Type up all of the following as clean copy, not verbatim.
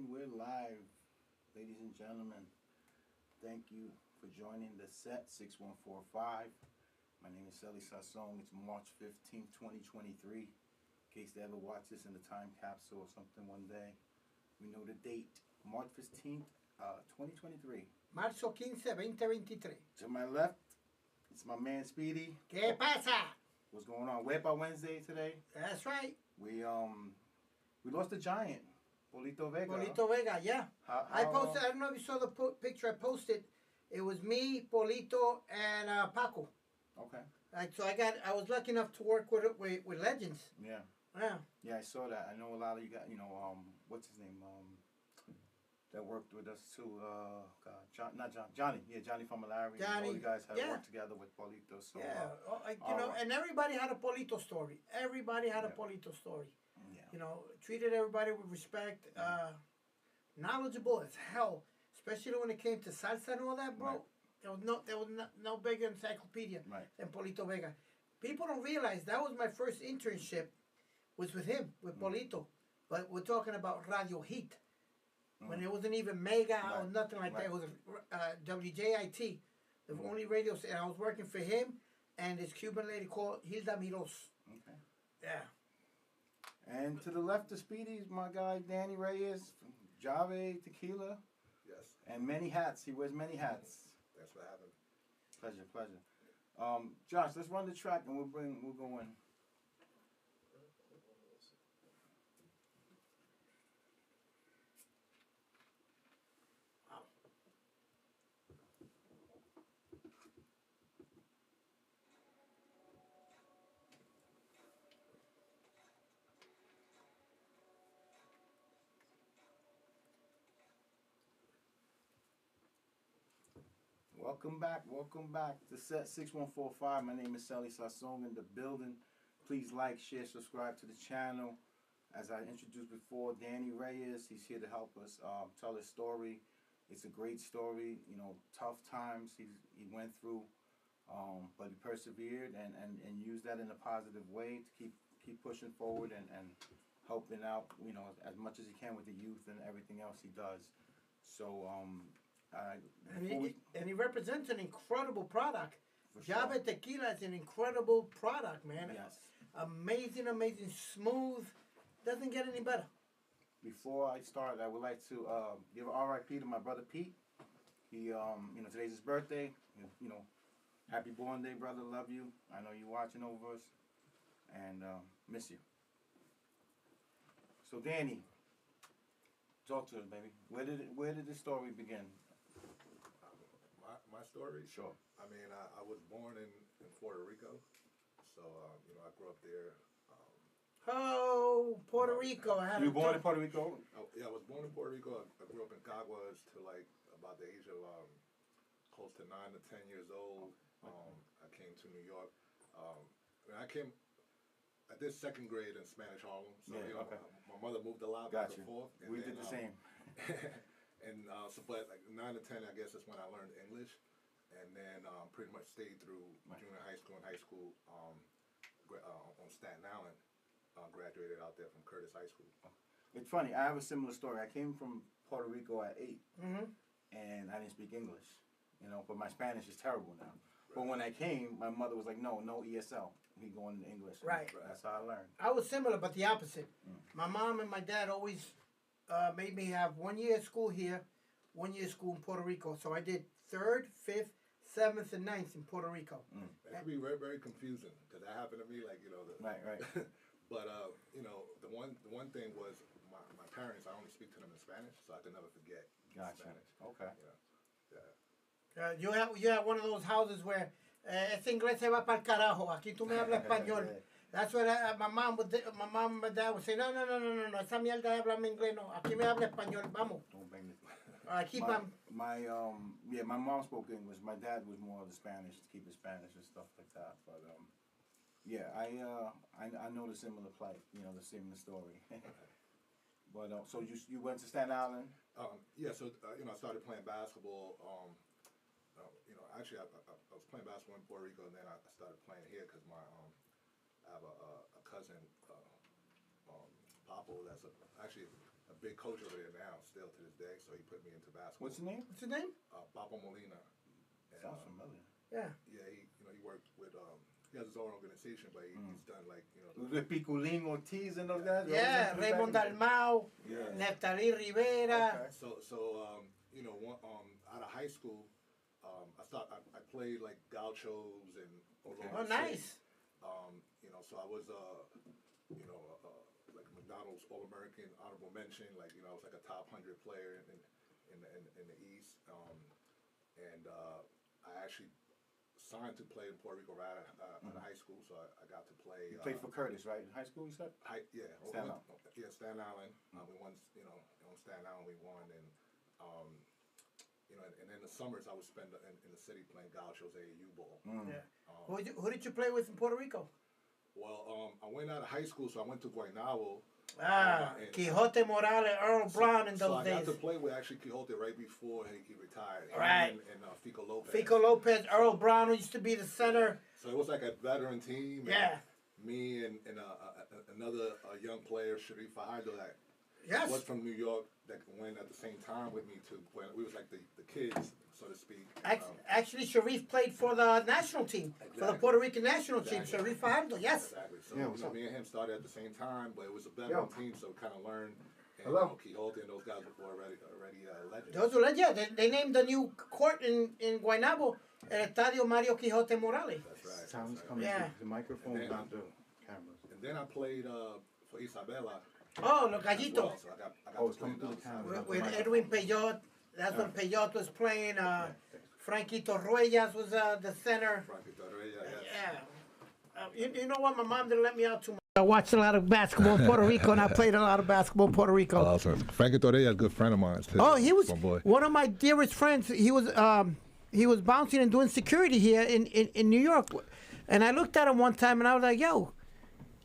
And we're live, ladies and gentlemen. Thank you for joining the set 6145. My name is Sally Sassong. It's March 15th, 2023. In case they ever watch this in the time capsule or something one day, we know the date, March 15th, 2023. Marzo 15, 2023. To my left, it's my man Speedy. ¿Qué pasa? What's going on? Wepa Wednesday today. That's right. We lost a giant, Polito Vega. Polito Vega, yeah. I posted, I don't know if you saw the picture I posted. It was me, Polito, and Paco. Okay. So I was lucky enough to work with legends. Yeah. Yeah. Yeah, I saw that. I know a lot of you got, what's his name? That worked with us too. Johnny. Yeah, Johnny from Malaria. Johnny. All you guys had worked together with Polito. So, yeah. And everybody had a Polito story. Everybody had a Polito story. Yeah. Treated everybody with respect. Knowledgeable as hell, especially when it came to salsa and all that, bro. Right. There was no bigger encyclopedia than Polito Vega. People don't realize that was my first internship. Was with him, with Polito. But we're talking about Radio Heat. When it wasn't even Mega or nothing like that. It was WJIT, the only radio station. I was working for him and this Cuban lady called Hilda Miros. Okay. Yeah. And to the left of Speedy is my guy Danny Reyes from Jave Tequila. Yes. And many hats. He wears many hats. Thanks for having me. Pleasure. Josh, let's run the track and we'll go in. Welcome back to set 6145. My name is Sally Sassong in the building. Please like, share, subscribe to the channel. As I introduced before, Danny Reyes, he's here to help us tell his story. It's a great story, tough times he went through, but he persevered and used that in a positive way to keep pushing forward and helping out, as much as he can with the youth and everything else he does. So, and he represents an incredible product. Java Tequila is an incredible product, man. Yes. Amazing, smooth. Doesn't get any better. Before I start, I would like to give an R.I.P. to my brother Pete. He, today's his birthday. Happy born day, brother. Love you. I know you're watching over us, and miss you. So, Danny, talk to us, baby. Where did this story begin? My story? Sure. I mean, I was born in Puerto Rico, so, I grew up there. Puerto Rico. You were born in Puerto Rico? Yeah, I was born in Puerto Rico. I grew up in Caguas till about the age of close to 9 to 10 years old. I came to New York. I did second grade in Spanish Harlem, so my mother moved a lot back and forth. And we did the same. And but like 9 to 10, I guess that's when I learned English, and then pretty much stayed through junior high school and high school on Staten Island. Graduated out there from Curtis High School. It's funny. I have a similar story. I came from Puerto Rico at 8, and I didn't speak English. But my Spanish is terrible now. Right. But when I came, my mother was like, "No ESL. We going into English." Right. That's how I learned. I was similar, but the opposite. My mom and my dad always made me have 1 year of school here, 1 year of school in Puerto Rico. So I did 3rd, 5th, 7th, and 9th in Puerto Rico. That could be very, very confusing because that happened to me. Right. But the one thing was my parents. I only speak to them in Spanish, so I could never forget Spanish. Okay. You have one of those houses where ese inglés se va para el carajo. Aquí tú me hablas español. That's what my mom and my dad would say. No. Esa mierda de hablarme inglés no. Aquí me habla español. Vamos. Don't bang me. My mom spoke English. My dad was more of the Spanish, to keep it Spanish and stuff like that. But I know the similar plight. The similar story. But so you went to Staten Island? Yeah. So I started playing basketball. Actually, I was playing basketball in Puerto Rico, and then I started playing here because I have a cousin, Papo, that's actually big coach over there now, still to this day. So he put me into basketball. What's his name? What's his name? Papa Molina. And, Sounds familiar. Yeah. Yeah, he worked with. He has his own organization, but he's done like The Piculín Ortiz and those guys. Yeah, Raymond Dalmau, Yeah. Neftali Rivera. Okay. So out of high school, I played like gauchos and all over Oh, the city. nice. So I was like McDonald's All-American honorable mention. Like I was like a top 100 player in the East. And I actually signed to play in Puerto Rico right out of high school, so I got to play. You played for Curtis, right? In high school, you said? Staten Island. We won. On Staten Island we won, and and in the summers I would spend in the city playing gauchos AAU ball. Yeah. Who did you play with in Puerto Rico? Well, I went out of high school, so I went to Guaynabo. Quixote Morales, Earl Brown in those days. I got to play with actually Quixote right before he retired. Right. And Fico Lopez. Fico Lopez, Earl Brown, who used to be the center. So it was like a veteran team. Yeah. Me and another young player, Sharif Fajardo, that Yes. was from New York, that went at the same time with me too. When we was like the kids, so to speak. Actually, Sharif played for the national team, for the Puerto Rican national team. Sharif Fajardo, yes. Exactly. So me and him started at the same time, but it was a veteran team, so kind of learned. And Quixote and those guys were already legends. Those were legends. They named the new court in Guaynabo El Estadio Mario Quixote Morales. That's right. Sounds coming Yeah. through. The microphone's not the cameras. And then I played for Isabela. Oh, Los Gallitos. Well, so I got It's to play coming through the those. camera. With Edwin Peyot. That's when Peyot was playing. Franquito Ruellas was the center. Frankie Torreya, yes. Yeah. You know what? My mom didn't let me out too much. I watched a lot of basketball in Puerto Rico, and I played a lot of basketball in Puerto Rico. Awesome. Frankie Torreya is a good friend of mine too. Oh, he was my boy. one of my dearest friends. He was bouncing and doing security here in New York. And I looked at him one time, and I was like, yo,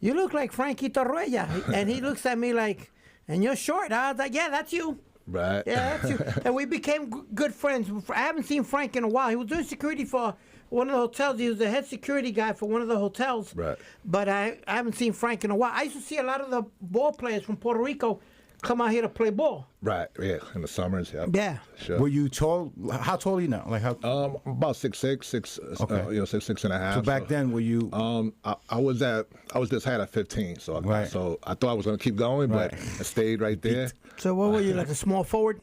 you look like Frankie Torreya. And he looks at me like, and you're short. I was like, yeah, that's you. Right. Yeah, that's you. And we became good friends. I haven't seen Frank in a while. He was doing security for one of the hotels. He was the head security guy for one of the hotels. Right. But I haven't seen Frank in a while. I used to see a lot of the ball players from Puerto Rico come out here to play ball. Right. Yeah. In the summers. Yeah. Yeah. Sure. Were you tall? How tall are you now? Like how? About 6'6", Okay. 6'6.5". So back then, were you? I was this height at 15, so Right. so I thought I was gonna keep going, but Right. I stayed right there. So what were you, like a small forward?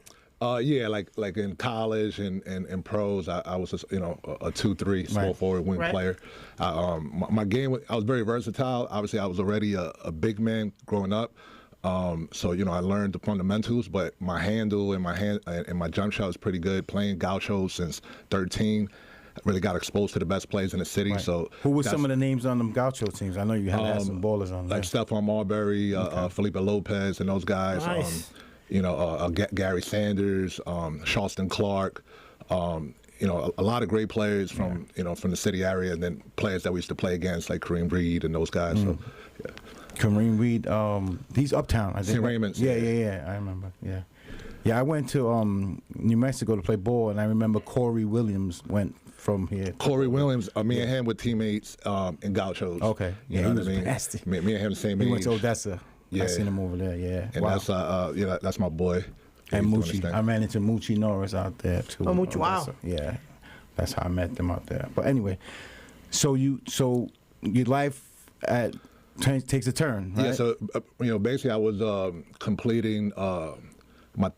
Yeah, like in college and pros, I was just, a 2-3 small Right. forward wing Right. player. My game, I was very versatile. Obviously, I was already a big man growing up. So I learned the fundamentals, but my handle and my jump shot was pretty good. Playing gaucho since 13, I really got exposed to the best players in the city. Right. So Who were some of the names on them Gaucho teams? I know you had some ballers on there. like Stephon Marbury, Felipe Lopez, and those guys. Nice. Gary Sanders, Charleston Clark. A lot of great players from the city area, and then players that we used to play against, like Kareem Reed and those guys. So, yeah. Kareem Reed, he's uptown. I think. St. Raymond's, Yeah, yeah. yeah. I remember. Yeah. Yeah, I went to New Mexico to play ball, and I remember Corey Williams went from here. Corey Williams, me and him were teammates in Gauchos. Okay. You Yeah, know he what was I mean? nasty. Me and him the same He age. went to Odessa. Yeah. I seen him over there. Yeah. And Wow. that's my boy. And He's doing Moochie. his thing. I ran into Moochie Norris out there too. Oh, Moochie, wow. Odessa. Yeah. That's how I met them out there. But anyway, so your life takes a turn, right? Yeah, so basically I was completing my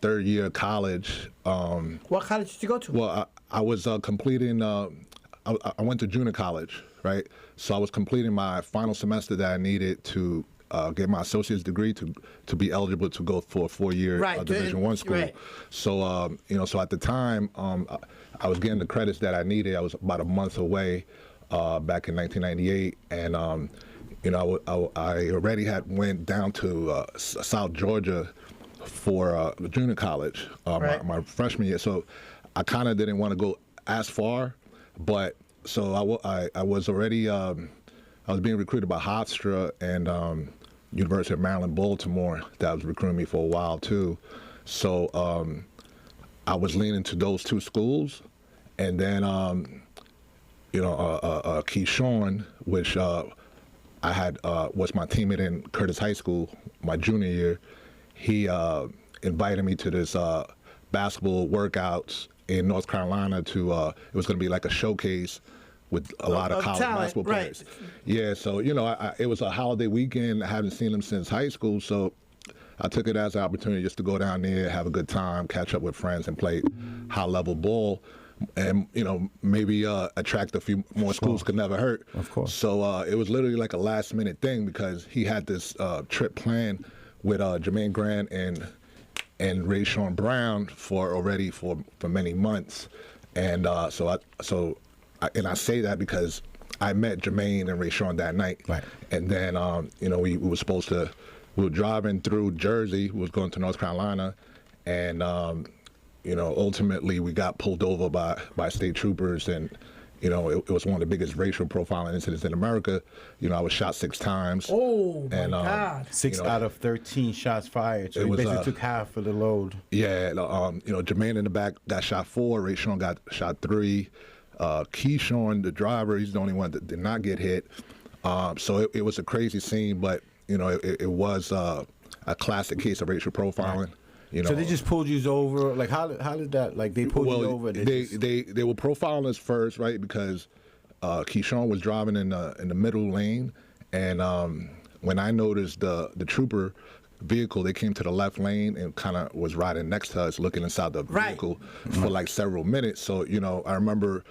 third year of college. What college did you go to? Well, I was completing. I went to junior college, right? So I was completing my final semester that I needed to get my associate's degree to be eligible to go for a 4-year Right, Division I school. right. So so at the time I was getting the credits that I needed. I was about a month away back in 1998, and I already had went down to South Georgia for junior college Right. my freshman year. So I kind of didn't want to go as far, but so I was already I was being recruited by Hofstra and University of Maryland, Baltimore. That was recruiting me for a while too. So I was leaning to those two schools, and then Keyshawn, which I had was my teammate in Curtis High School my junior year. he invited me to this basketball workouts in North Carolina to it was going to be like a showcase with a lot of college talent, basketball players. Yeah, so it was a holiday weekend. I haven't seen him since high school, so I took it as an opportunity just to go down there, have a good time, catch up with friends, and play high-level ball, and maybe attract a few more schools could never hurt. Of course. So it was literally like a last-minute thing because he had this trip planned with Jermaine Grant and Ray Sean Brown for many months, and so I say that because I met Jermaine and Ray Sean that night, right? And then we were driving through Jersey, we was going to North Carolina, and ultimately we got pulled over by state troopers, and it was one of the biggest racial profiling incidents in America. I was shot 6 times. Oh my God! 6 out of 13 shots fired. So he basically took half of the load. Yeah, Jermaine in the back got shot 4. Ray Sean got shot 3. Keyshawn, the driver, he's the only one that did not get hit. So it was a crazy scene, but it was a classic case of racial profiling. So they just pulled you over. Like how did that? Like they pulled you over. They were profiling us first, right? Because Keyshawn was driving in the middle lane, and when I noticed the trooper vehicle, they came to the left lane and kind of was riding next to us, looking inside the vehicle for like several minutes. So I remember,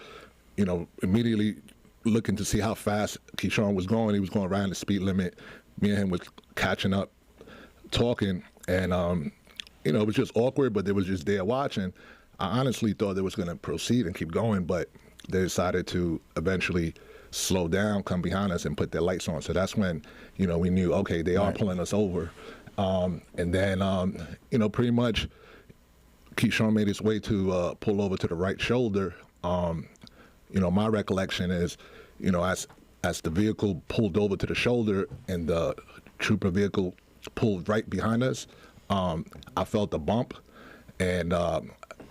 immediately looking to see how fast Keyshawn was going. He was going around the speed limit. Me and him was catching up, talking, and it was just awkward, but they was just there watching. I honestly thought they was going to proceed and keep going, but they decided to eventually slow down, come behind us, and put their lights on. So that's when, we knew, okay, they are pulling us over. And then, pretty much Keyshawn made his way to pull over to the right shoulder. My recollection is, as the vehicle pulled over to the shoulder and the trooper vehicle pulled right behind us, I felt a bump, and all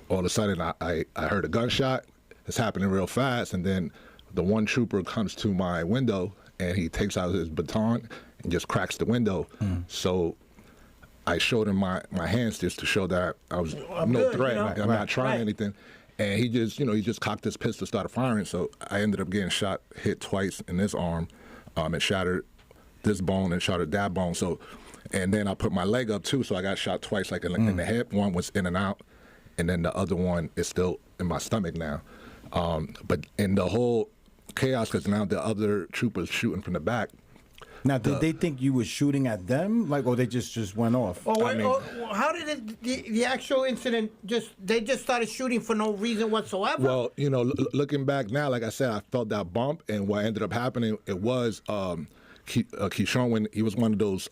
of a sudden I heard a gunshot. It's happening real fast, and then the one trooper comes to my window, and he takes out his baton and just cracks the window. So I showed him my hands just to show that I was no threat. I'm not trying anything. And he just cocked his pistol, started firing. So I ended up getting hit twice in this arm, and shattered this bone and shattered that bone. So, and then I put my leg up too, so I got shot twice, like in the hip. One was in and out, and then the other one is still in my stomach now. But in the whole chaos, because now the other troopers shooting from the back. Now, did they think you were shooting at them, or they just went off? How did the actual incident they just started shooting for no reason whatsoever? Well, looking back now, like I said, I felt that bump, and what ended up happening, it was Keyshawn, when he was one of those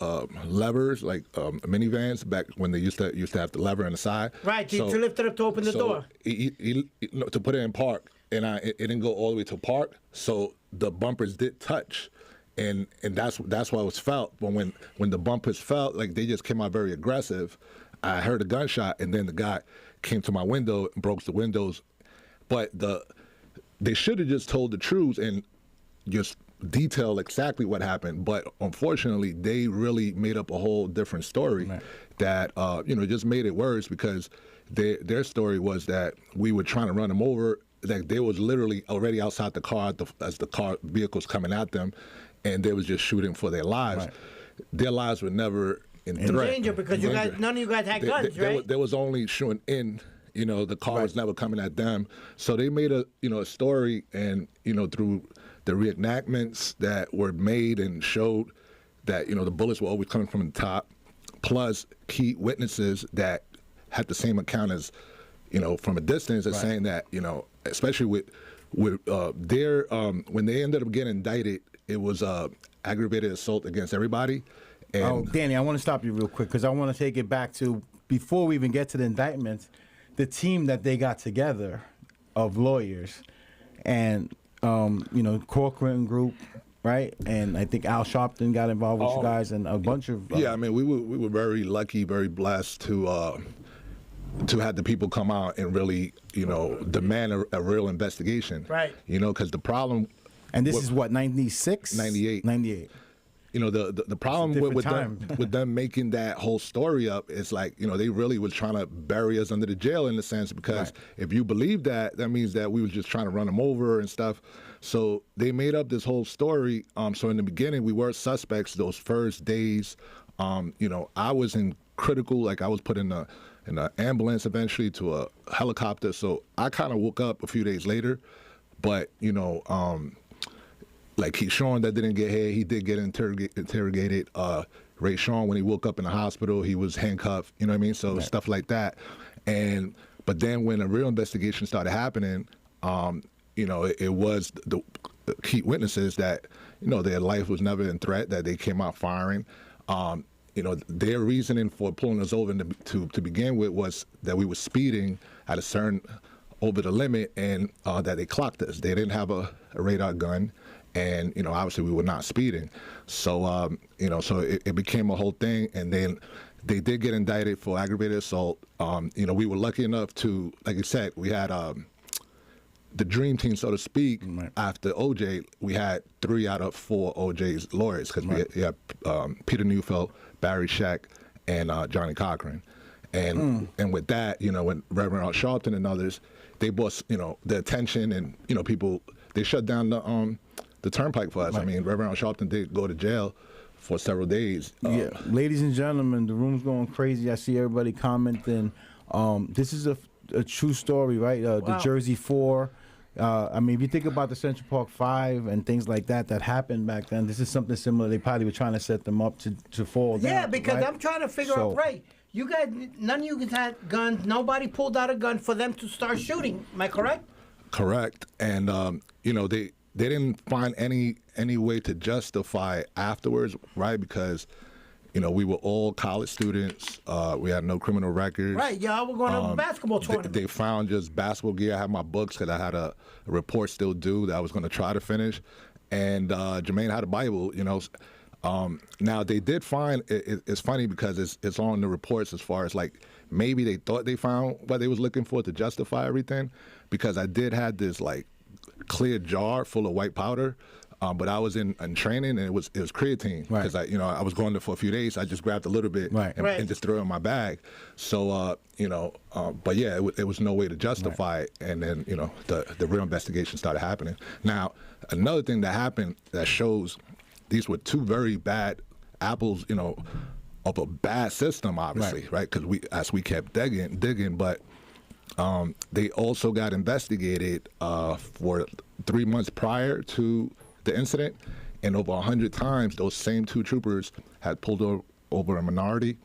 levers, like minivans, back when they used to have the lever on the side. Right, to lift it up to open the door. He to put it in park, and it didn't go all the way to park, so the bumpers did touch. And that's why it was felt. But when the bumpers felt, like they just came out very aggressive, I heard a gunshot, and then the guy came to my window and broke the windows. But they should have just told the truth and just detailed exactly what happened. But unfortunately, they really made up a whole different story that just made it worse, because their story was that we were trying to run them over. Like they was literally already outside the car as the car vehicles coming at them, and they was just shooting for their lives. Right. Their lives were never in threat. Danger, because none of you guys had guns, right? They was only shooting in. The car was never coming at them. So they made a story, and through the reenactments that were made and showed that the bullets were always coming from the top, plus key witnesses that had the same account as from a distance, as saying that especially with their when they ended up getting indicted, it was aggravated assault against everybody. And Danny, I want to stop you real quick, because I want to take it back to before we even get to the indictments, the team that they got together of lawyers, and Corcoran Group, right? And I think Al Sharpton got involved with you guys, and a bunch of yeah. I mean, we were very lucky, very blessed to have the people come out and really demand a real investigation, right? Because the problem. And this is what, 96? 98. 98. you know, the problem with them making that whole story up is like, you know, they really was trying to bury us under the jail in a sense, because if you believe that, that means that we was just trying to run them over and stuff. So they made up this whole story. So in the beginning, we were suspects those first days. You know, I was in critical, like I was put in an ambulance eventually to a helicopter. So I kind of woke up a few days later, but, you know, like Keyshawn that didn't get here, he did get interrogated. Ray Sean, when he woke up in the hospital, he was handcuffed, you know what I mean? So stuff like that. But then when a real investigation started happening, you know, it was the key witnesses that, you know, their life was never in threat, that they came out firing. You know, their reasoning for pulling us over to begin with was that we were speeding at a certain over the limit, and that they clocked us. They didn't have a radar gun. And, you know, obviously we were not speeding. So, you know, so it became a whole thing. And then they did get indicted for aggravated assault. You know, we were lucky enough to, like you said, we had the dream team, so to speak. After OJ, we had 3 out of 4 OJ's lawyers, because we had Peter Neufeld, Barry Scheck, and Johnny Cochran. And with that, you know, when Reverend Al Sharpton and others, they brought, you know, the attention, and, you know, people, they shut down the turnpike for us. I mean, Reverend Al Sharpton did go to jail for several days. Yeah, ladies and gentlemen, the room's going crazy. I see everybody commenting. This is a true story, right? The Jersey 4. I mean, if you think about the Central Park 5 and things like that happened back then, this is something similar. They probably were trying to set them up to fall down. Yeah, because I'm trying to figure out, you guys, none of you guys had guns. Nobody pulled out a gun for them to start shooting. Am I correct? Correct. And, you know, they didn't find any way to justify afterwards, right? Because, you know, we were all college students. We had no criminal records. Right, y'all were going to a basketball tournament. They found just basketball gear. I had my books because I had a report still due that I was going to try to finish. And Jermaine had a Bible, you know. Now, they did find, it's funny because it's on the reports as far as like, maybe they thought they found what they was looking for to justify everything, because I did have this like clear jar full of white powder, but I was in training, and it was creatine, because I was going there for a few days. I just grabbed a little bit and just threw it in my bag. So you know, but yeah, it was no way to justify it. And then, you know, the real investigation started happening. Now, another thing that happened that shows these were 2 very bad apples, you know, of a bad system, obviously, right? Because we kept digging, but they also got investigated for 3 months prior to the incident, and over 100 times those same 2 troopers had pulled over a minority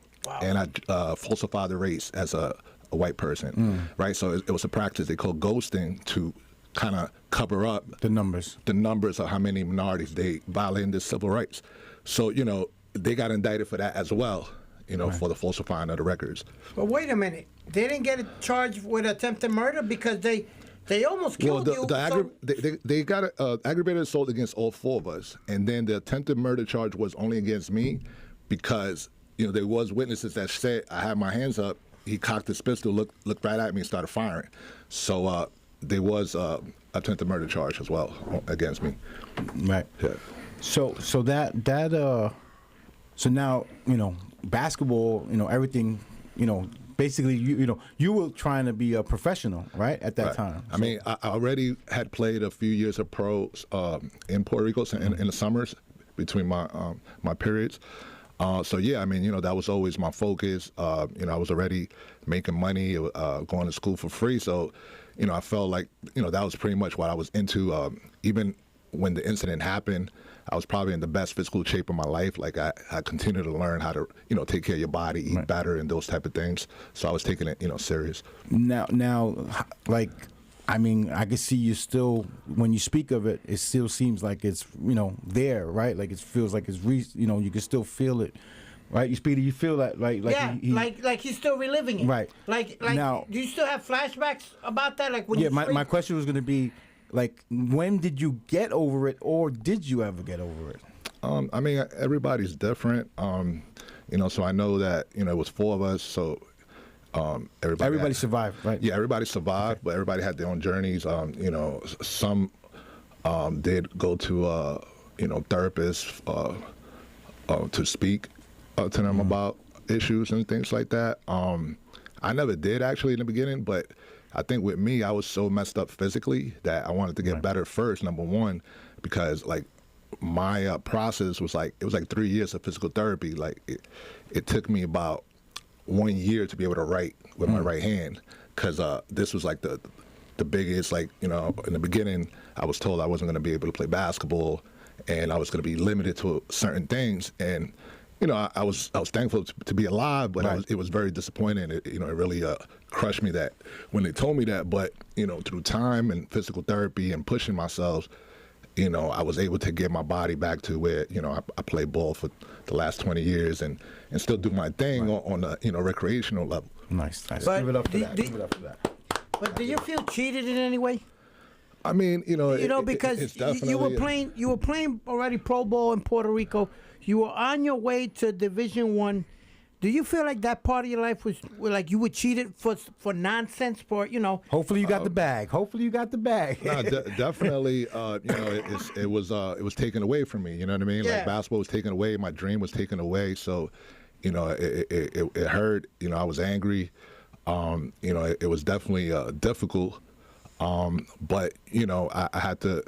and had falsified the race as a white person, right? So it was a practice they called ghosting to kind of cover up the numbers of how many minorities they violated the civil rights. So, you know, they got indicted for that as well, you know, for the falsifying of the records. But wait a minute. They didn't get charged with attempted murder because they almost killed you. They got aggravated assault against all 4 of us, and then the attempted murder charge was only against me because, you know, there was witnesses that said I had my hands up. He cocked his pistol, looked right at me, and started firing. So there was attempted murder charge as well against me. Right. Yeah. So now, you know, basketball, you know, everything, you know, basically, you were trying to be a professional, right, at that time. I mean, I already had played a few years of pros in Puerto Rico in the summers between my periods. So yeah, I mean, you know, that was always my focus. You know, I was already making money, going to school for free. So, you know, I felt like, you know, that was pretty much what I was into. Even when the incident happened, I was probably in the best physical shape of my life. Like I continued to learn how to, you know, take care of your body, eat better, and those type of things. So I was taking it, you know, serious. Now, like, I mean, I can see you still, when you speak of it, it still seems like it's, you know, there, right? Like it feels like it's, you know, you can still feel it, right? You Speedy, you feel that, right? Like yeah, like he's still reliving it. Right. Like now, do you still have flashbacks about that? Like when my question was going to be, like, when did you get over it, or did you ever get over it? I mean, everybody's different. You know, so I know that, you know, it was 4 of us, so everybody survived, right? Yeah, everybody survived, but everybody had their own journeys. You know, some did go to you know, therapists. to speak to them about issues and things like that. I never did actually in the beginning, but I think with me, I was so messed up physically that I wanted to get better first, number one, because like my process was like, it was like 3 years of physical therapy. Like it took me about 1 year to be able to write with my right hand, because this was like the biggest, like, you know, in the beginning, I was told I wasn't going to be able to play basketball and I was going to be limited to certain things. And, you know, I was thankful to be alive, but it was very disappointing. It really crushed me that when they told me that. But, you know, through time and physical therapy and pushing myself, you know, I was able to get my body back to where, you know, I played ball for the last 20 years and still do my thing on a, you know, recreational level. Nice. But Give it up for that. Give it up for that. But do you feel cheated in any way? I mean, you know, because it's definitely you were playing already pro ball in Puerto Rico. You were on your way to Division I. Do you feel like that part of your life was like you were cheated for nonsense, for, you know? Hopefully you got the bag. No, definitely. You know, it was taken away from me. You know what I mean? Yeah. Like basketball was taken away, my dream was taken away. So, you know, it hurt. You know, I was angry. You know, it was definitely difficult. But you know, I had to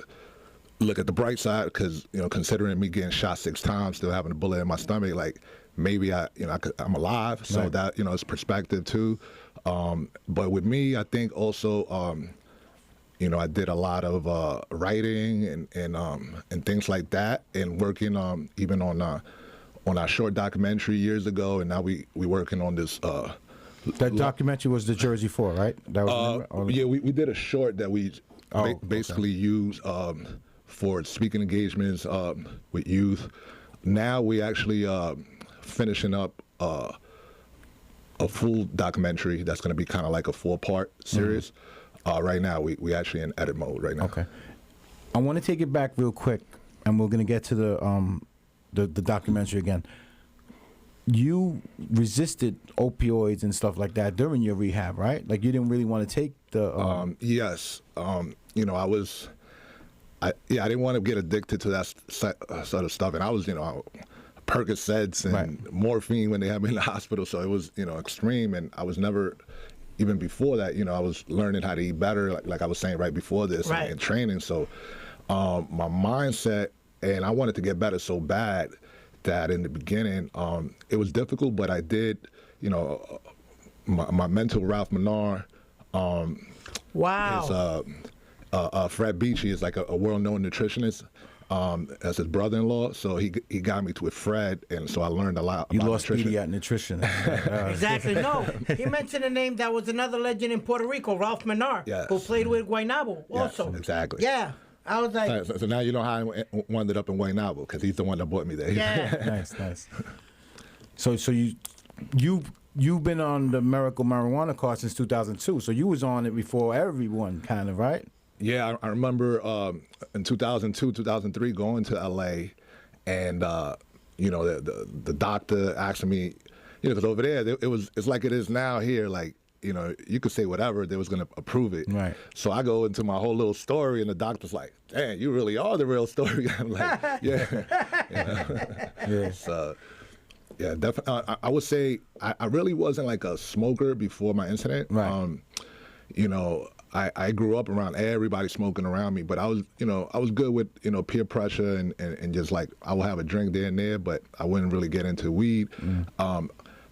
look at the bright side, because, you know, considering me getting shot 6 times, still having a bullet in my stomach, like maybe I'm alive. So that, you know, it's perspective too. But with me, I think also, you know, I did a lot of writing and things like that, and working even on our short documentary years ago, and now we working on this. That documentary was the Jersey 4, right? That was yeah, we did a short that we basically used for speaking engagements with youth. Now we actually finishing up a full documentary that's going to be kind of like a 4-part series. Right now, we actually in edit mode right now. Okay. I want to take it back real quick, and we're going to get to the documentary again. You resisted opioids and stuff like that during your rehab, right? Like you didn't really want to take the. Yes. You know, I didn't want to get addicted to that sort of stuff, and I was, you know, Percocets and morphine when they had me in the hospital, so it was, you know, extreme, and I was never, even before that, you know, I was learning how to eat better, like I was saying right before this, and training. So my mindset, and I wanted to get better so bad that in the beginning, it was difficult, but I did, you know, my mentor, Ralph Menard, wow. His, Fred Beachy is like a world-known nutritionist, as his brother-in-law, so he got me with Fred, and so I learned a lot. You about lost Speedy at nutrition. Exactly. No, he mentioned a name that was another legend in Puerto Rico, Ralph Menard, who played with Guaynabo also. Yes, exactly. Yeah. I was like... So now you know how I wound up in Guaynabo, because he's the one that brought me there. Yeah. Nice. So you've been on the Miracle Marijuana card since 2002, so you was on it before everyone, kind of, right? Yeah, I remember in 2002, 2003 going to LA, and you know, the doctor asking me, you know, because over there it's like it is now here, like, you know, you could say whatever, they was gonna approve it. Right. So I go into my whole little story, and the doctor's like, "Damn, you really are the real story." I'm like, "Yeah." Yeah. So, yeah, definitely. I would say I really wasn't like a smoker before my incident. Right. You know, I grew up around everybody smoking around me, but I was good with, you know, peer pressure and just like I would have a drink there and there, but I wouldn't really get into weed.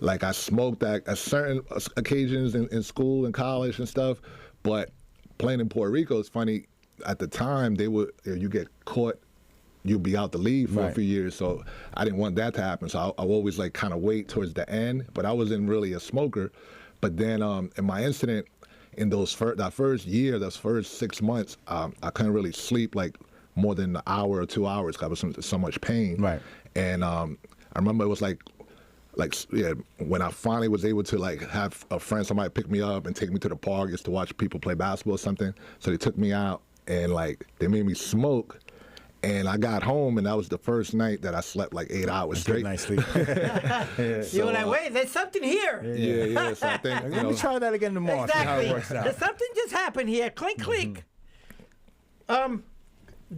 Like I smoked at certain occasions in school and college and stuff, but playing in Puerto Rico is funny. At the time, they would, you get caught, you'd be out the league for a few years, so I didn't want that to happen. So I always like kind of wait towards the end, but I wasn't really a smoker. But then in my incident, in that first year, those first 6 months, I couldn't really sleep like more than an hour or 2 hours because I was in so much pain. Right. And I remember it was like when I finally was able to like have a friend, somebody pick me up and take me to the park just to watch people play basketball or something. So they took me out and like they made me smoke. And I got home, and that was the first night that I slept like 8 hours straight. Nice sleep. You were like, wait, there's something here. Yeah. So I think, Let me try that again tomorrow. Exactly. See how it works out. There's something just happened here. Clink, clink.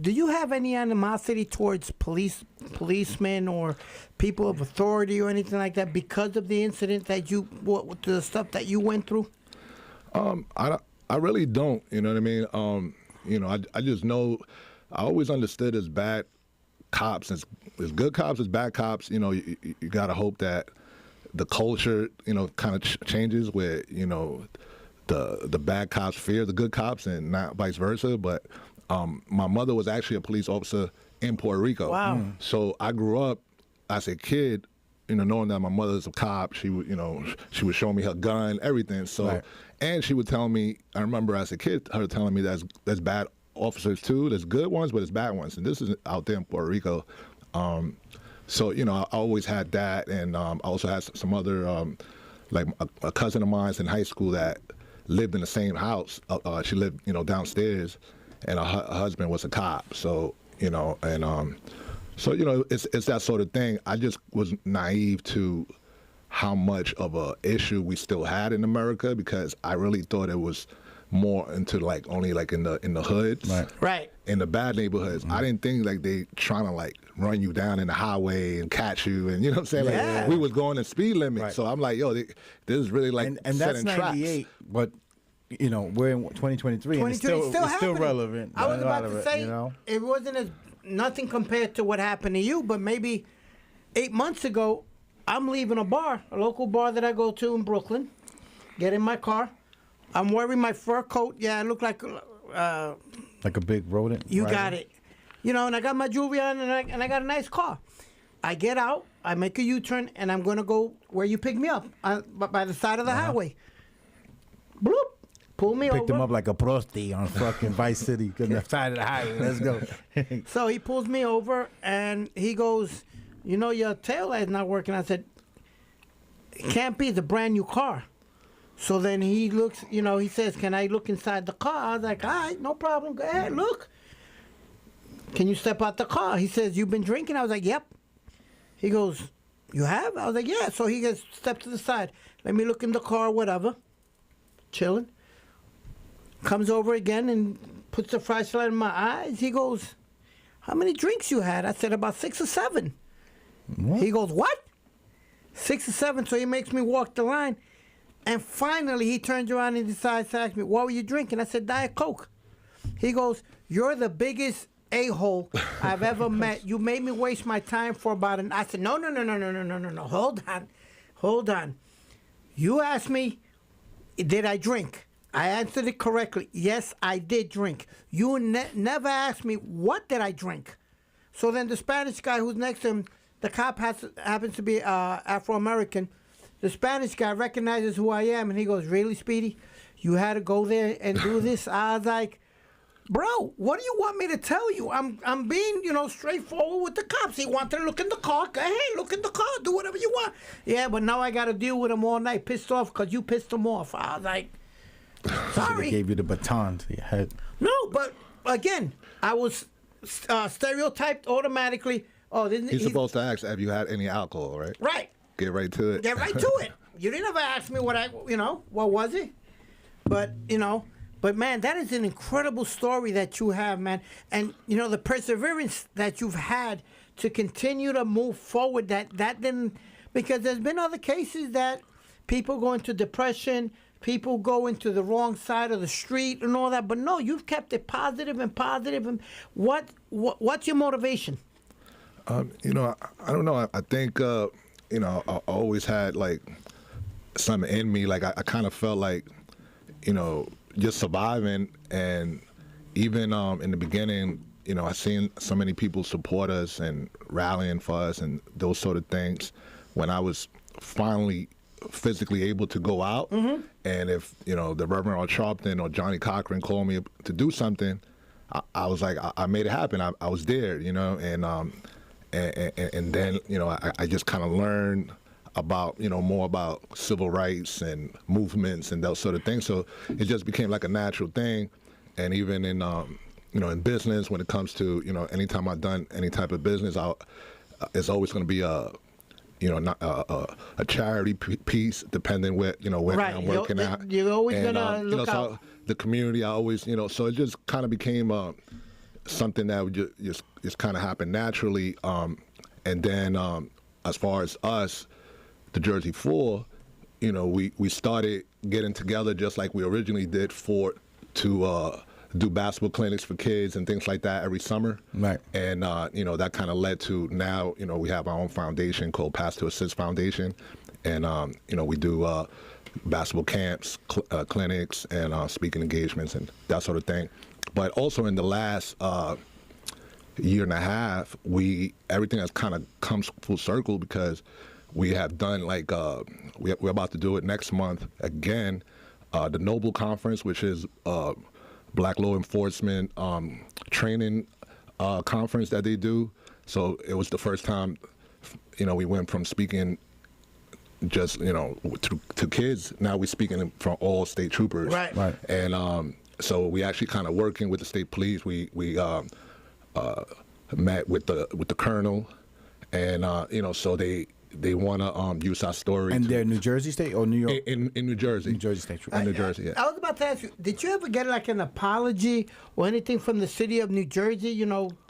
do you have any animosity towards policemen or people of authority or anything like that because of the incident that the stuff that you went through? I really don't. You know what I mean? You know, I just know. I always understood as bad cops, as good cops, as bad cops. You know, you gotta hope that the culture, you know, kind of changes where, you know, the bad cops fear the good cops and not vice versa. But my mother was actually a police officer in Puerto Rico. Wow. So I grew up as a kid, you know, knowing that my mother's a cop. She would, you know, she would show me her gun, everything. So, right. And she would tell me, I remember as a kid, her telling me there's bad officers too. There's good ones, but there's bad ones. And this is out there in Puerto Rico. So, you know, I always had that. And I also had some other, like a cousin of mine in high school that lived in the same house. She lived, you know, downstairs, and her husband was a cop. So, you know, and so, you know, it's that sort of thing. I just was naive to how much of a issue we still had in America, because I really thought it was more into like only like in the hoods, right, in the bad neighborhoods. I didn't think like they trying to like run you down in the highway and catch you, and you know what I'm saying. Yeah. Like we was going the speed limit, so I'm like, yo, this is really like and that's 98, but you know we're in 2023 and it's still relevant. I was about to say, you know? It wasn't nothing compared to what happened to you, but maybe 8 months ago, I'm leaving a local bar that I go to in Brooklyn. Get in my car. I'm wearing my fur coat. Yeah, I look like a big rodent. You got it. You know, and I got my jewelry on, and I got a nice car. I get out, I make a U-turn, and I'm gonna go where you pick me up, by the side of the highway. Bloop. Pull me over. Picked him up like a prosty on fucking Vice City, on the side of the highway. Let's go. So he pulls me over, and he goes, you know, your tail light's not working. I said, it can't be. It's a brand new car. So then he looks, you know, he says, can I look inside the car? I was like, all right, no problem. Go ahead, look. Can you step out the car? He says, you've been drinking? I was like, yep. He goes, you have? I was like, yeah. So he goes, step to the side. Let me look in the car, whatever. Chilling. Comes over again and puts the flashlight in my eyes. He goes, how many drinks you had? I said, about 6 or 7. What? He goes, what? 6 or 7. So he makes me walk the line. And finally, he turns around and decides to ask me, what were you drinking? I said, Diet Coke. He goes, you're the biggest a-hole I've ever met. You made me waste my time for about an... I said, no. Hold on. You asked me, did I drink? I answered it correctly. Yes, I did drink. You never asked me, what did I drink? So then the Spanish guy who's next to him, the cop happens to be Afro-American. The Spanish guy recognizes who I am, and he goes, really, Speedy? You had to go there and do this? I was like, bro, what do you want me to tell you? I'm being, you know, straightforward with the cops. He wanted to look in the car. Go ahead, look in the car. Do whatever you want. Yeah, but now I got to deal with him all night, pissed off because you pissed him off. I was like, sorry. They gave you the baton to your head. No, but again, I was stereotyped automatically. Oh, he's supposed to ask, have you had any alcohol, right? Right. Get right to it. Get right to it. You didn't ever ask me what was it? But, but man, that is an incredible story that you have, man. And, you know, the perseverance that you've had to continue to move forward, that didn't, because there's been other cases that people go into depression, people go into the wrong side of the street and all that. But no, you've kept it positive and positive. And what's your motivation? You know, I don't know. I think, you know, I always had like something in me. Like I kind of felt like, you know, just surviving. And even in the beginning, you know, I seen so many people support us and rallying for us and those sort of things. When I was finally physically able to go out, and if, you know, the Reverend or Sharpton or Johnny Cochran called me to do something, I was like, I made it happen. I was there, you know, and then, you know, I just kind of learned about, you know, more about civil rights and movements and those sort of things. So it just became like a natural thing. And even in, you know, in business, when it comes to, you know, anytime I've done any type of business, it's always going to be you know, not a charity piece, depending where, you know, where I'm working at. You're always gonna you know, so the community, I always, you know, so it just kind of became something that would just kind of happened naturally. And then as far as us, the Jersey Four, we started getting together just like we originally did to do basketball clinics for kids and things like that every summer. Right. And, that kind of led to now, we have our own foundation called Pass to Assist Foundation. And, we do basketball camps, clinics, and speaking engagements and that sort of thing. But also in the last year and a half, everything has kind of comes full circle because we have done we're about to do it next month again, the Noble Conference, which is Black law enforcement training conference that they do. So it was the first time, we went from speaking just to kids. Now we're speaking from all state troopers. Right. And so we actually kind of working with the state police. We met with the colonel, and so they want to use our story. And they're New Jersey State or New York? In New Jersey. New Jersey State. In New Jersey, yeah. I was about to ask you, did you ever get like an apology or anything from the city of New Jersey,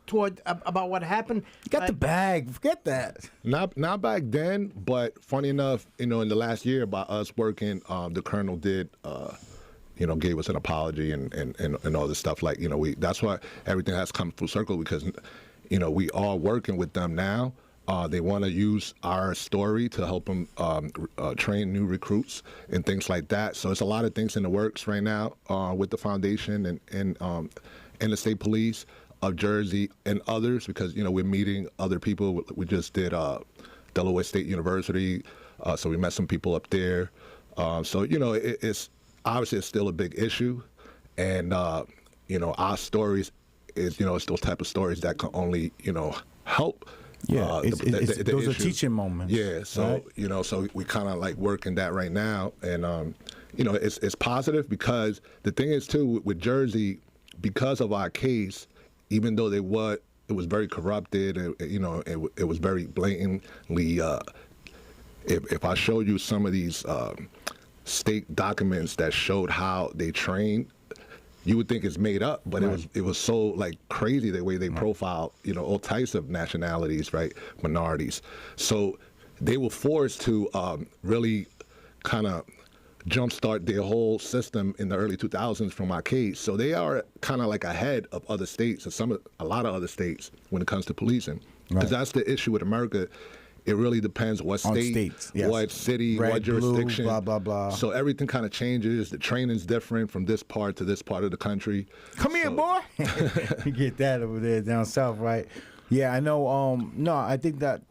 toward about what happened? You got the bag. Forget that. Not back then, but funny enough, in the last year by us working, the colonel did, gave us an apology and all this stuff. That's why everything has come full circle because, we are working with them now. They want to use our story to help them train new recruits and things like that. So it's a lot of things in the works right now with the foundation and the state police of Jersey and others because, we're meeting other people. We just did Delaware State University, so we met some people up there. So, it's obviously it's still a big issue. And, our stories is, it's those type of stories that can only, help. Yeah, those are teaching moments. Yeah, so right? So we kind of working that right now, and it's positive because the thing is too with Jersey, because of our case, even though it was very corrupted, and it was very blatantly. If I showed you some of these state documents that showed how they trained, you would think it's made up, but right. it was so crazy the way they profile, all types of nationalities, right, minorities. So they were forced to really kind of jumpstart their whole system in the early 2000s from our case. So they are kind of ahead of other states and a lot of other states when it comes to policing, because that's the issue with America. It really depends what state, yes. What city, red, what jurisdiction, blue, blah, blah, blah. So everything kind of changes. The training's different from this part to this part of the country. Come here, boy. You get that over there down south, right? Yeah, I know. No, I think that's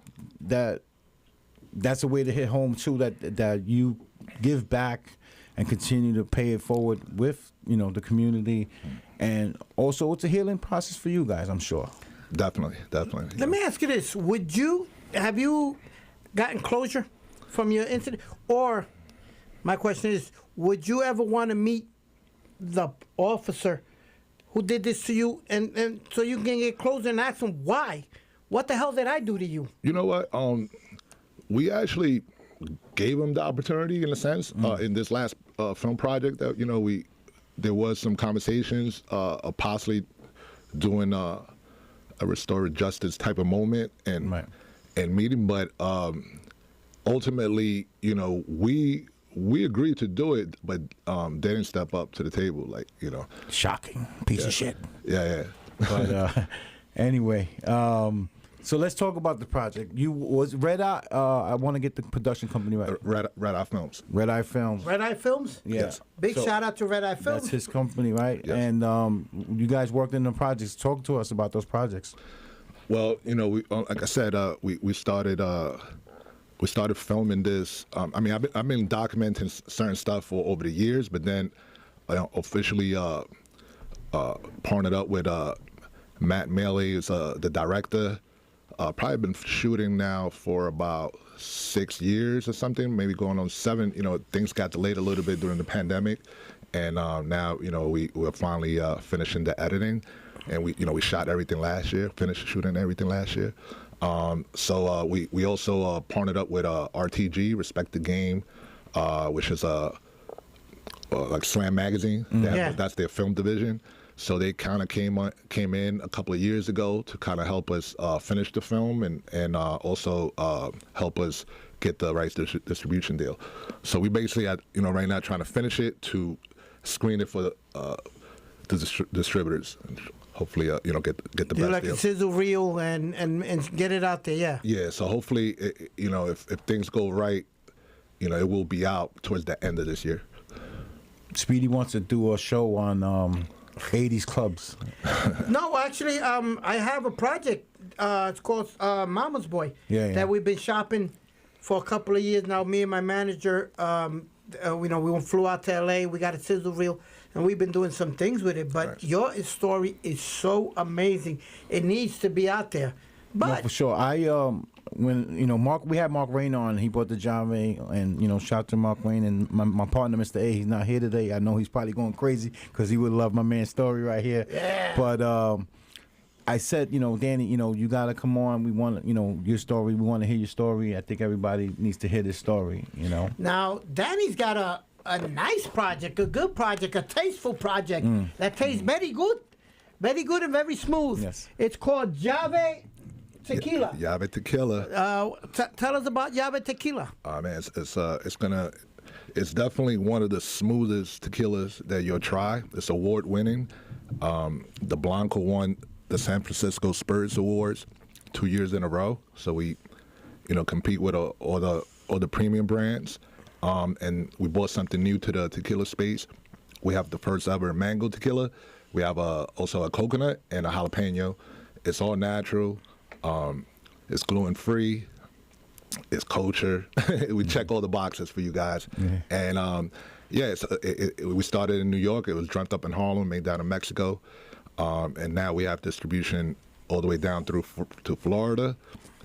a way to hit home too. That you give back and continue to pay it forward with the community, and also it's a healing process for you guys. I'm sure. Definitely. Let me ask you this: have you gotten closure from your incident? Or, my question is, would you ever want to meet the officer who did this to you and so you can get closure and ask him why? What the hell did I do to you? You know what? We actually gave him the opportunity in a sense in this last film project that, there was some conversations of possibly doing a restorative justice type of moment and meeting, but ultimately, we agreed to do it, but they didn't step up to the table, Shocking piece of shit. Yeah. But anyway, so let's talk about the project. You was Red Eye. I want to get the production company right. Red Eye Films. Red Eye Films. Red Eye Films. Yeah. Yes. Big shout out to Red Eye Films. That's his company, right? Yes. And you guys worked in the projects. Talk to us about those projects. Well, we, like I said, we started filming this. I've been documenting certain stuff for over the years, but then officially partnered up with Matt Maley, is the director. Probably been shooting now for about 6 years or something, maybe going on 7. Things got delayed a little bit during the pandemic, and now we're finally finishing the editing. And we shot everything last year, finished shooting everything last year. So we also partnered up with RTG, Respect the Game, which is like Slam Magazine. That's their film division. So they kind of came in a couple of years ago to kind of help us finish the film and also help us get the rights distribution deal. So we basically, right now trying to finish it to screen it for the distributors. And hopefully, get the Do best like deal. a sizzle reel and get it out there. Yeah. Yeah. So hopefully, if things go right, it will be out towards the end of this year. Speedy wants to do a show on 80s clubs. No, actually, I have a project. It's called Mama's Boy. Yeah. That we've been shopping for a couple of years now. Me and my manager, we flew out to LA. We got a sizzle reel, and we've been doing some things with it. But Right. your story is so amazing. It needs to be out there. No, But for sure. When we had Mark Rain on, he brought the Java, and shout to Mark Rain and my partner, Mr. A. He's not here today. I know he's probably going crazy because he would love my man's story right here. Yeah. But I said, Danny, you gotta come on. We want, your story. We want to hear your story. I think everybody needs to hear this story. now Danny's got a nice project, a good project, a tasteful project that tastes very good and very smooth. Yes. It's called Java Tequila. Java Tequila. Tell us about Java Tequila. Man, it's definitely one of the smoothest tequilas that you'll try. It's award winning. The Blanco won the San Francisco Spirits Awards 2 years in a row. So we, compete with all the premium brands. And we brought something new to the tequila space. We have the first ever mango tequila. We have also a coconut and a jalapeno. It's all natural. It's gluten free. It's kosher. We check all the boxes for you guys. And we started in New York. It was dreamt up in Harlem, made down in Mexico, and now we have distribution all the way down through to Florida,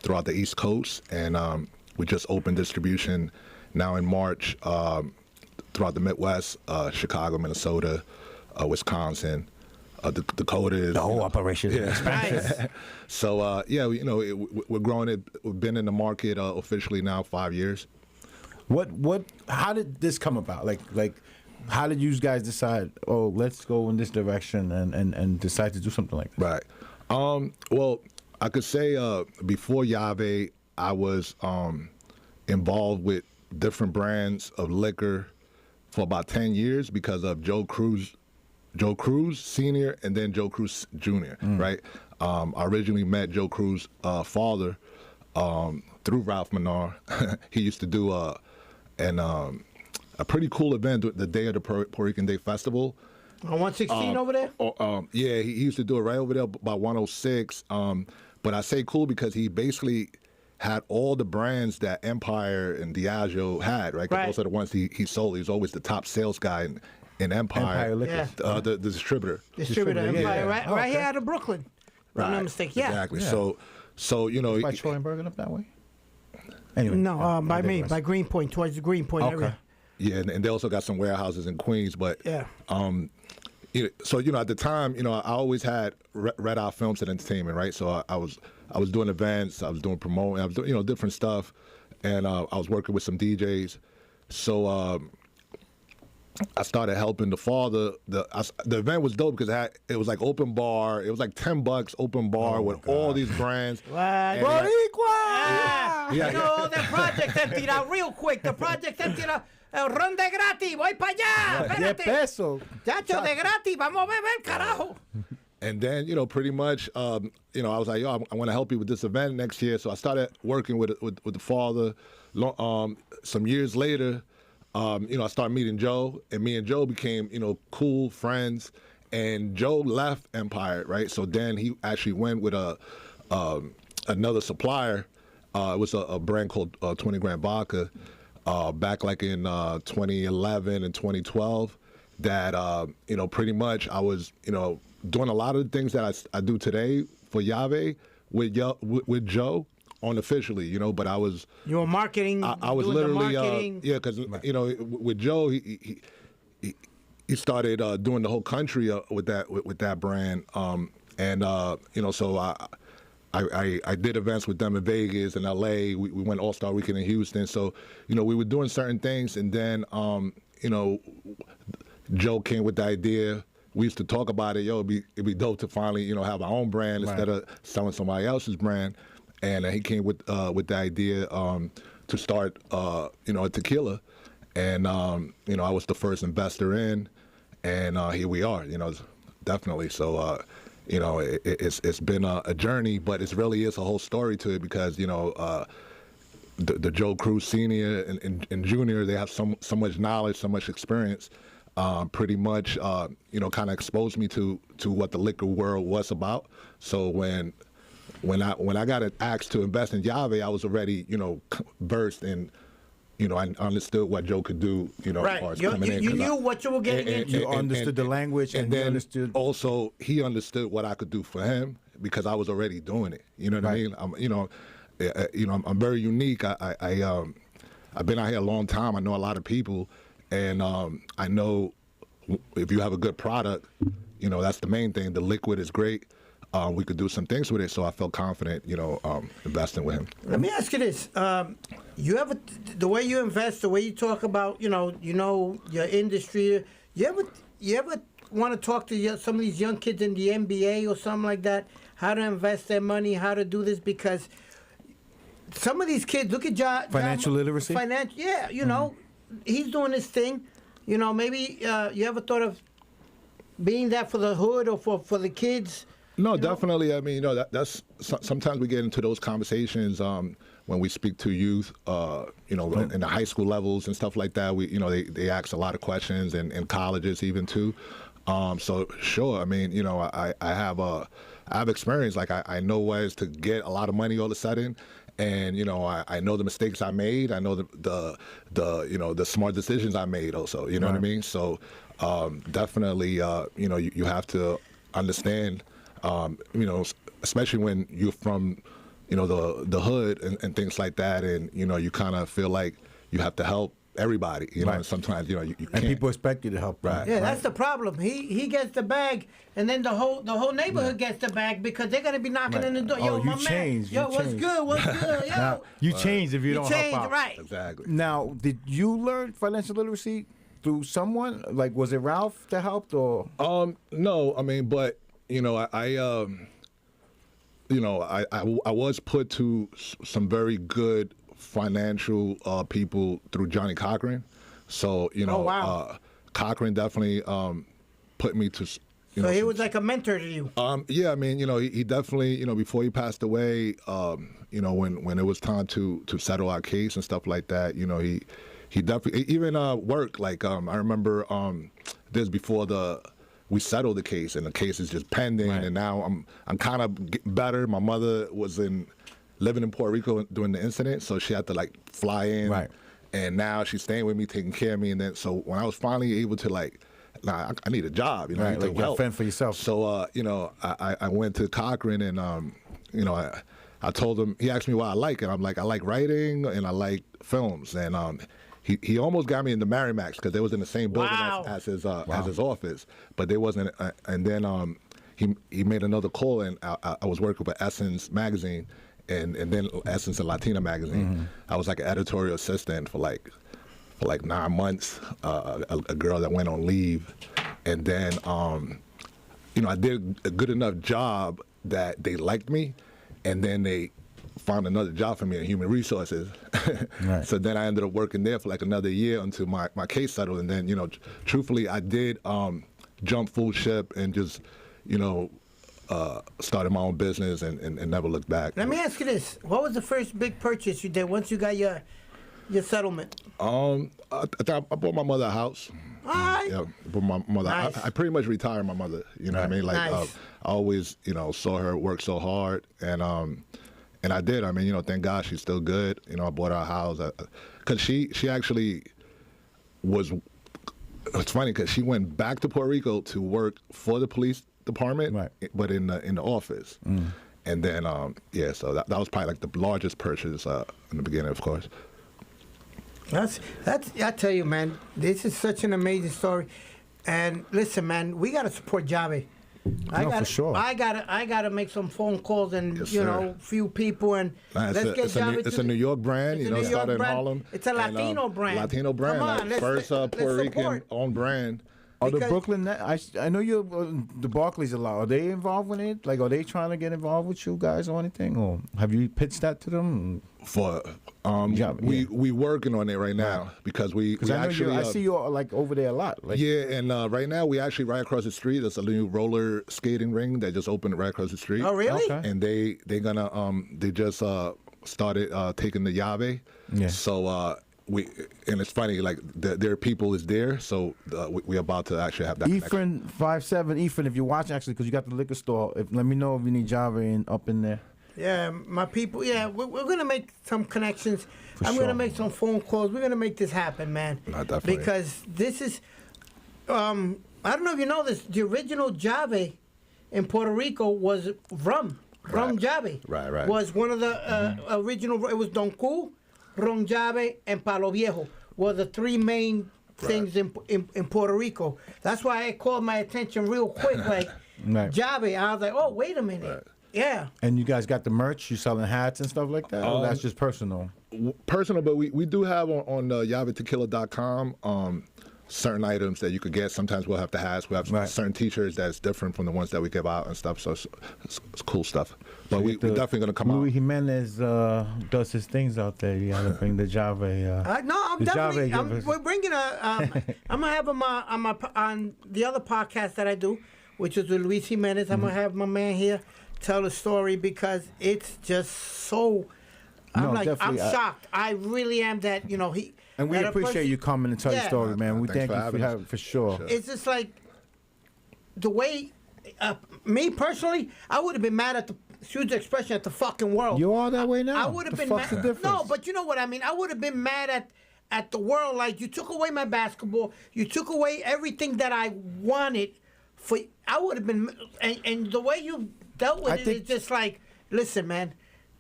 throughout the East Coast, and we just opened distribution now in March throughout the Midwest, Chicago, Minnesota, Wisconsin. The Dakotas. The whole operation. Yeah. Nice. So we're growing it. We've been in the market officially now 5 years. How did this come about? Like, how did you guys decide? Oh, let's go in this direction and decide to do something like this? Right. Well, I could say before Yave, I was involved with different brands of liquor for about 10 years because of Joe Cruz Sr. and then Joe Cruz Jr., right? I originally met Joe Cruz's father through Ralph Menard. He used to do a pretty cool event the day of the Puerto Rican Day Festival. On 116 over there? Yeah, he used to do it right over there by 106. But I say cool because he basically had all the brands that Empire and Diageo had, right? 'Cause those are the ones he sold. He was always the top sales guy in Empire Liquors. Yeah. the distributor. Distributor Empire, yeah. right here out of Brooklyn. If I'm not mistaken. Yeah. Exactly. Yeah. So By Troy and Bergen up that way? Anyway. No, by me, by Greenpoint, towards the Greenpoint Okay. area. Yeah, and they also got some warehouses in Queens, but Yeah. so at the time, I always had Red Eye Films and Entertainment, right? So I was doing events, I was doing promoting, I was doing different stuff, and I was working with some DJs. So I started helping the father. The event was dope because it was like open bar. It was like $10 open bar with all these brands. What? And Boricua! Yeah. The project emptied out real quick. The project emptied out. Ron de gratis, voy para allá. 10 Espérate. pesos. Chacho, de gratis, vamos a beber, carajo. And then, pretty much, I was like, I want to help you with this event next year. So I started working with the father. Some years later, I started meeting Joe, and me and Joe became, cool friends. And Joe left Empire, right? So then he actually went with another supplier. It was a brand called 20 Grand Vodka, back like in 2011 and 2012. That pretty much I was, doing a lot of the things that I do today for Yave with Joe unofficially, but I was. You were marketing. I was doing literally, the marketing. because with Joe, he started doing the whole country with that brand, so I did events with them in Vegas and LA. We went All-Star Weekend in Houston, so we were doing certain things, and then Joe came with the idea we used to talk about it. Yo, it'd be dope to finally, you know, have our own brand instead of selling somebody else's brand. And he came with the idea to start, you know, a tequila. And, you know, I was the first investor in, and here we are, you know, definitely. So, you know, it's been a journey, but it really is a whole story to it because, you know, the Joe Cruz Senior and Junior, they have so much knowledge, so much experience. Pretty much, you know, kind of exposed me to what the liquor world was about. So when I got asked to invest in Jave, I was already, you know, versed in, you know, I understood what Joe could do, you know, as far as coming in. You knew what you were getting into. You understood the language, and then understood. Also, he understood what I could do for him because I was already doing it. You know what I mean? I'm very unique. I've been out here a long time. I know a lot of people, and I know if you have a good product, you know, that's the main thing. The liquid is great. We could do some things with it, so I felt confident, you know, investing with him. Let me ask you this: you ever, the way you invest, the way you talk about, you know your industry. You ever want to talk to some of these young kids in the NBA or something like that? How to invest their money? How to do this? Because some of these kids, look at financial literacy. Yeah, you know, he's doing his thing. You know, maybe you ever thought of being that for the hood or for the kids? No, definitely. I mean, you know, that's sometimes we get into those conversations when we speak to youth, you know, in the high school levels and stuff like that. We, you know, they ask a lot of questions, and in colleges even too. So sure, I mean, you know, I have experience. Like I know ways to get a lot of money all of a sudden. And, you know, I know the mistakes I made. I know the you know, the smart decisions I made also, you know what I mean? So definitely, you know, you have to understand, you know, especially when you're from, you know, the hood and things like that. And, you know, you kind of feel like you have to help everybody, you know, and sometimes, you know, you can't. And people expect you to help, right? Yeah, that's the problem. He gets the bag, and then the whole neighborhood gets the bag because they're gonna be knocking in the door. Yo, my man. Yo, what's good? What's good? Yo. Now, you change if you don't help out. Right. Exactly. Now, did you learn financial literacy through someone? Like, was it Ralph that helped, or? No, I mean, but you know, I was put to some very good financial people through Johnny Cochran. So, you know, Cochran definitely put me to, you know. So he was like a mentor to you? Yeah, I mean, you know, he definitely, you know, before he passed away, you know, when it was time to settle our case and stuff like that, you know, he definitely, even work, like, I remember this before we settled the case, and the case is just pending, and now I'm kind of getting better. My mother was living in Puerto Rico during the incident, so she had to like fly in, and now she's staying with me, taking care of me, and then so when I was finally able to like, I need a job, you know, I need to help. Fend for yourself. So you know, I went to Cochran, and you know, I told him, he asked me what I like, and I'm like, I like writing and I like films, and he almost got me into Merrimax because they was in the same building as his office, but they wasn't. And then he made another call, and I was working for Essence magazine, and then Essence and Latina magazine. I was like an editorial assistant for like 9 months. A girl that went on leave, and then you know, I did a good enough job that they liked me, and then they found another job for me in human resources. So then I ended up working there for like another year until my case settled. And then, you know, truthfully, I did jump full ship and just, you know, started my own business and never looked back. Let me ask you this. What was the first big purchase you did once you got your settlement? I bought my mother a house. Yeah, but my mother, I pretty much retired my mother. You know what I mean? Like, I always, you know, saw her work so hard, and I did. I mean, you know, thank God she's still good. You know, I bought her a house because she actually was. It's funny because she went back to Puerto Rico to work for the police department, but in the office. And then yeah, so that was probably like the largest purchase in the beginning, of course. That's. I tell you, man, this is such an amazing story. And listen, man, we gotta support Jave. For sure. I gotta make some phone calls and you know, few people, and let's get Jave. It's a New York brand. You know, started in Harlem. It's a Latino brand. Latino brand. Come on, like first Puerto Rican owned brand. Are the Brooklyn Nets, I know you're the Barclays a lot. Are they involved with it? Like, are they trying to get involved with you guys or anything? Or have you pitched that to them? For we working on it right now because we actually I see you like over there a lot. Like, yeah, and right now we actually right across the street. There's a new roller skating ring that just opened right across the street. Oh, really? Okay. And they gonna they just started taking the Yave. Yeah. So and it's funny, like their people is there, so we're about to actually have that. Ethan 57, Ethan, if you're watching, actually, because you got the liquor store, let me know if you need Java up in there. Yeah, my people. Yeah, we're gonna make some connections. I'm sure. gonna make some phone calls. We're gonna make this happen, man. Definitely. Because this is, I don't know if you know this. The original Jave in Puerto Rico was rum. Rum Jave. Right. Was one of the original. It was Don Q, Rum Jave, and Palo Viejo were the three main things in Puerto Rico. That's why it called my attention real quick, like Jave. I was like, oh, wait a minute. Right. Yeah. And you guys got the merch? You selling hats and stuff like that? Or that's just personal? Personal, but we do have on yavetequila.com certain items that you could get. Sometimes we'll have the hats. We have certain T-shirts that's different from the ones that we give out and stuff. So it's cool stuff. But we're definitely going to come out. Luis Jimenez does his things out there. You got to bring the Jave. No, I'm definitely. We're bringing a. I'm gonna have him on the other podcast that I do, which is with Luis Jimenez. I'm gonna have my man here tell the story because it's just so. I'm shocked. I really am that he. And we appreciate you coming and tell your story, man. We thank you for having for sure. It's just like the way, me personally, I would have been mad at the huge expression at the fucking world. You are that way now. I would have been mad. No, but you know what I mean. I would have been mad at the world. Like, you took away my basketball. You took away everything that I wanted. I would have been, and the way you dealt with it is just like, listen, man.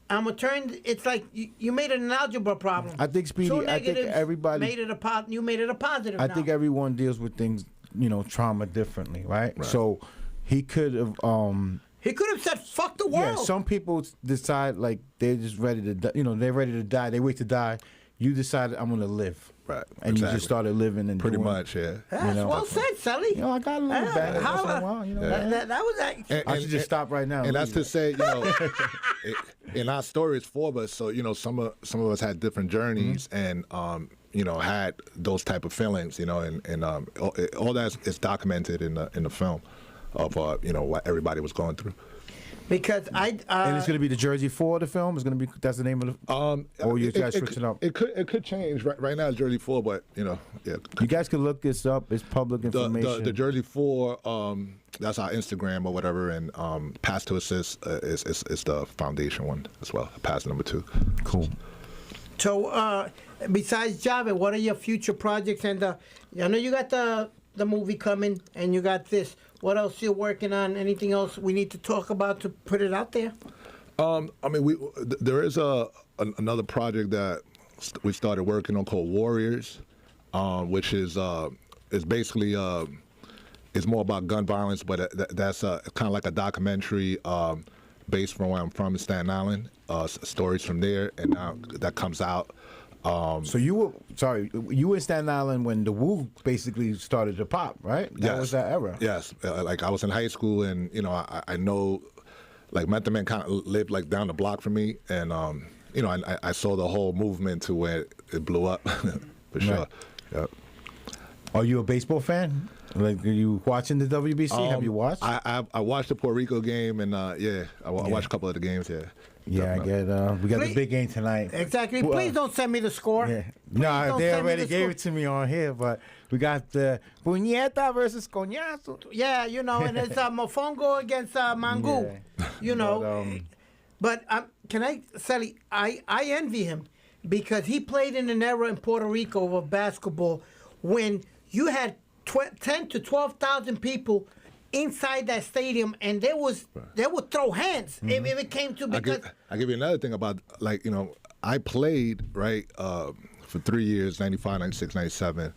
I'm a turn. It's like you made it an algebra problem. I think Speedy. I think everybody made it you made it a positive. I think everyone deals with things, trauma differently, right? So he could have. He could have said, "Fuck the world." Yeah. Some people decide like they're just ready to. They're ready to die. They wait to die. You decided I'm gonna live. Right. And you just started living and pretty much, yeah. That's well said, Sully. I got a little bad. That was that. I should just stop right now. And that's to say, in our story, it's four of us. So some of us had different journeys, and had those type of feelings, and all that is documented in the film of what everybody was going through. Because and it's going to be the Jersey 4, the film. It's going to be that's the name of the. Or you guys switching up? It could change. Right now it's Jersey 4, but yeah. You guys can look this up. It's public information. The Jersey 4, that's our Instagram or whatever, and Pass to Assist is the foundation one as well. Pass number 2. Cool. So besides Java, what are your future projects? And I know you got the movie coming, and you got this. What else you're working on? Anything else we need to talk about to put it out there? There is another project that we started working on called Warriors, which is basically it's more about gun violence, but that's kind of like a documentary based from where I'm from in Staten Island. Stories from there, and now that comes out. So you were in Staten Island when the Wu basically started to pop, right? That was that era. Yes, like I was in high school, and I know, like Method Man kind of lived like down the block from me, and I saw the whole movement to where it blew up, for sure. Right. Yep. Are you a baseball fan? Like, are you watching the WBC? Have you watched? I watched the Puerto Rico game, and I watched a couple of the games. Yeah. Yeah, we got the big game tonight. Exactly. Please don't send me the score. Yeah. No, they already gave it to me on here, but we got the Puñeta versus Coñazo. Yeah, and it's Mofongo against Mangu. Yeah. But can I, Sally, I envy him because he played in an era in Puerto Rico of basketball when you had 10 to 12,000 people inside that stadium, and they would throw hands if it came to because. I'll give you another thing about I played for 3 years, 95, 96, 97,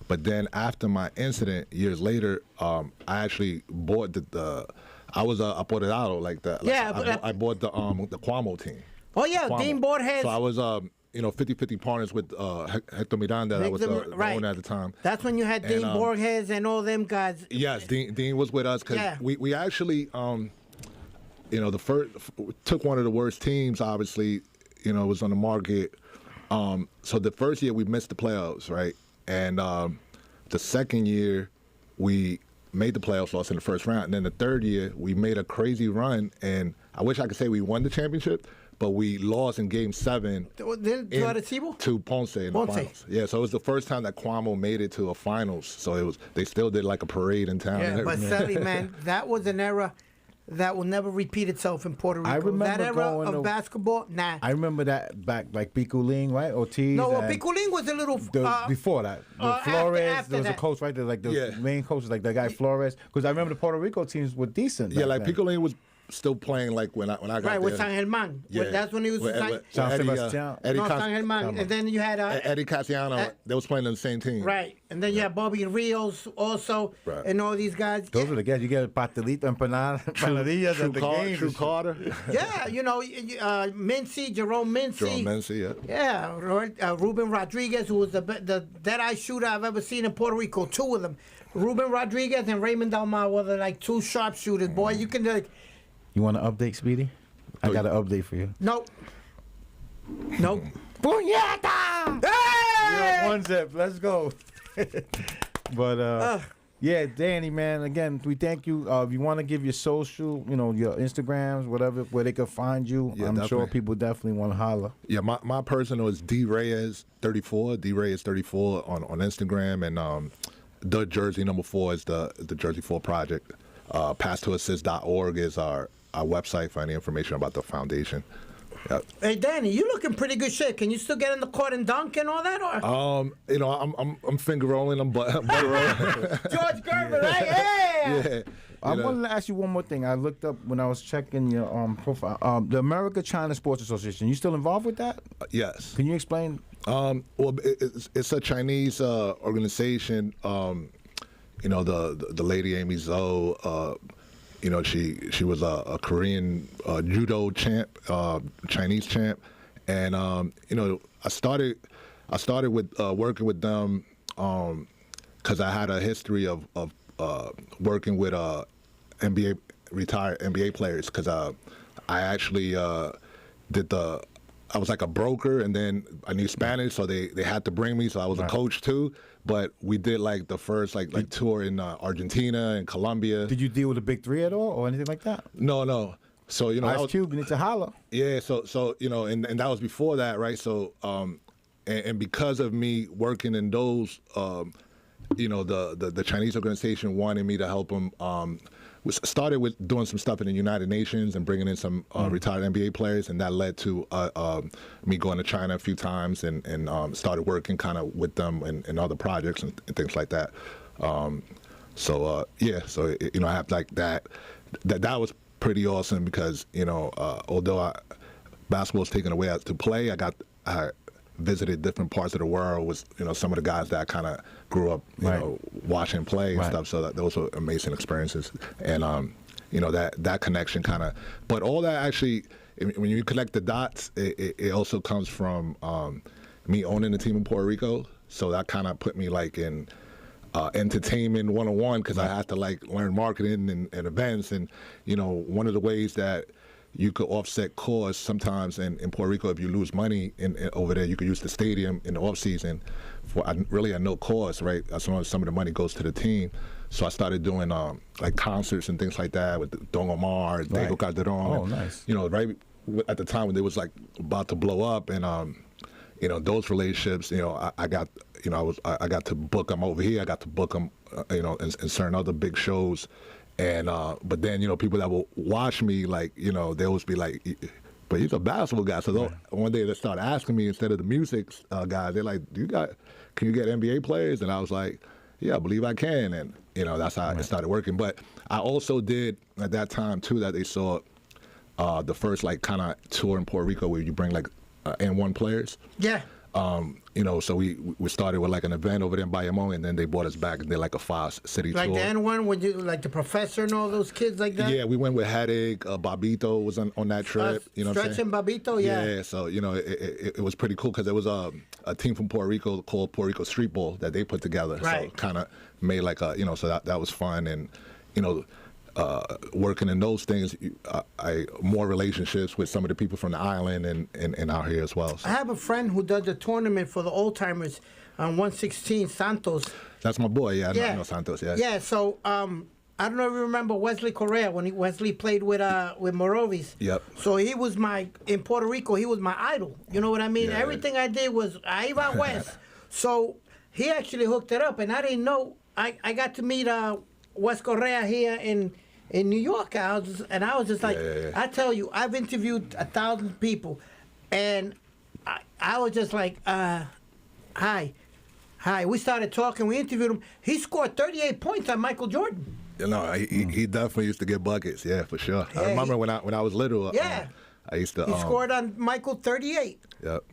but then after my incident years later, I actually bought I was apoderado I bought the Cuomo team. Oh yeah, Dean Borges. So I was 50-50 partners with Hector Miranda, that was the owner at the time. That's when you had Dean Borges and all them guys. Yes, Dean was with us because we actually, the first took one of the worst teams. Obviously, it was on the market. So the first year we missed the playoffs, right? And the second year we made the playoffs, lost in the first round. And then the third year we made a crazy run, and I wish I could say we won the championship, but we lost in Game 7 to Ponce in the finals. Yeah, so it was the first time that Cuomo made it to a finals. So they still did like a parade in town. Yeah, but Sally, man, that was an era that will never repeat itself in Puerto Rico. I remember that era of basketball, nah. I remember that back, like Piculín, right? Ortiz. No, Piculín was a little before that. Flores, after there was that. a coach right there, like the main coach, like the guy Flores. Because I remember the Puerto Rico teams were decent. Yeah, like Piculín was still playing like when I got there. Right, with San Germán. Yeah. That's when he was with San San Germán. And then you had Eddie Casiano. They was playing on the same team. Right. And then you had Bobby Rios also, and all these guys. Those were the guys. You get Pastelito, Empanadillas at the games. True Carter. Yeah, Mincy, Jerome Mincy. Yeah. Yeah, Ruben Rodriguez, who was the dead-eye shooter I've ever seen in Puerto Rico. Two of them. Ruben Rodriguez and Raymond Dalmau were the, like, two sharpshooters. Boy, you can like. You want to update, Speedy? I got an update for you. Nope. Puñeta! Hey! One zip. Let's go. But yeah, Danny, man. Again, we thank you. If you want to give your social, your Instagrams, whatever, where they can find you, I'm definitely. Sure people definitely want to holler. Yeah, my personal is D Reyes 34. D Reyes 34 on Instagram, and the Jersey number 4 is the Jersey 4 project. Passtoassist.org is our website for any information about the foundation. Yep. Hey Danny, you looking pretty good shape. Can you still get in the court and dunk and all that, or? I'm finger rolling, I'm butt rolling. George Gervin, right? Yeah. I wanted to ask you one more thing. I looked up when I was checking your profile. The America China Sports Association. You still involved with that? Yes. Can you explain? Well, it's a Chinese organization. The lady Amy Zhou. She was a Korean judo champ, Chinese champ, and I started with working with them because I had a history of working with retired NBA players, because I actually I was like a broker, and then I knew Spanish, so they had to bring me, so I was a coach too. But we did like the first like tour in Argentina and Colombia. Did you deal with the Big Three at all or anything like that? No. So Ice Cube, you need to holler. Yeah. So and that was before that, right? So and because of me working in those, the Chinese organization wanted me to help them. We started with doing some stuff in the United Nations and bringing in some retired NBA players, and that led to me going to China a few times and started working kind of with them in other projects and things like that. So I have like that was pretty awesome because although basketball was taken away to play, I visited different parts of the world with some of the guys that I kind of grew up watching play and stuff. So those were amazing experiences, and that connection kind of. But all that actually, when you connect the dots, it also comes from me owning the team in Puerto Rico. So that kind of put me like in entertainment 101 because I had to like learn marketing and events, and one of the ways that you could offset costs sometimes in Puerto Rico. If you lose money over there, you could use the stadium in the off season for really at no cost, right? As long as some of the money goes to the team. So I started doing like concerts and things like that with Don Omar, Diego Calderon. Oh, nice. Right at the time when they was like about to blow up, and those relationships. I got to book them over here. I got to book them, in certain other big shows. And but then people that will watch me, like they always be like, but he's a basketball guy. So one day they start asking me, instead of the music guys, they're like, can you get NBA players? And I was like, yeah, I believe I can. And that's how it started working. But I also did at that time too that they saw the first like kind of tour in Puerto Rico where you bring like N1 players. Yeah. So we started with like an event over there in Bayamon, and then they brought us back and did like a 5-city tour. Like the N1, when you like the professor and all those kids like that. Yeah, we went with Haddock. Babito was on that trip. Stretch and Babito, yeah. Yeah, so it was pretty cool because there was a team from Puerto Rico called Puerto Rico Street Ball that they put together. Right. So kind of made like so that was fun, and working in those things, I more relationships with some of the people from the island and out here as well. So. I have a friend who does the tournament for the old timers on 116 Santos. That's my boy. Yeah, I know Santos. Yeah. Yeah. So I don't know if you remember Wesley Correa when Wesley played with Morovis. Yep. So he was in Puerto Rico. He was my idol. You know what I mean? Yeah, Everything I did was I Iba West. So he actually hooked it up, and I didn't know. I got to meet Wes Correa here in New York. I was just like, I tell you, I've interviewed 1,000 people, and I was just like, hi. We started talking. We interviewed him. He scored 38 points on Michael Jordan. He definitely used to get buckets. Yeah, for sure. Yeah, I remember when I was little. Yeah. I used to. He scored on Michael 38. Yep.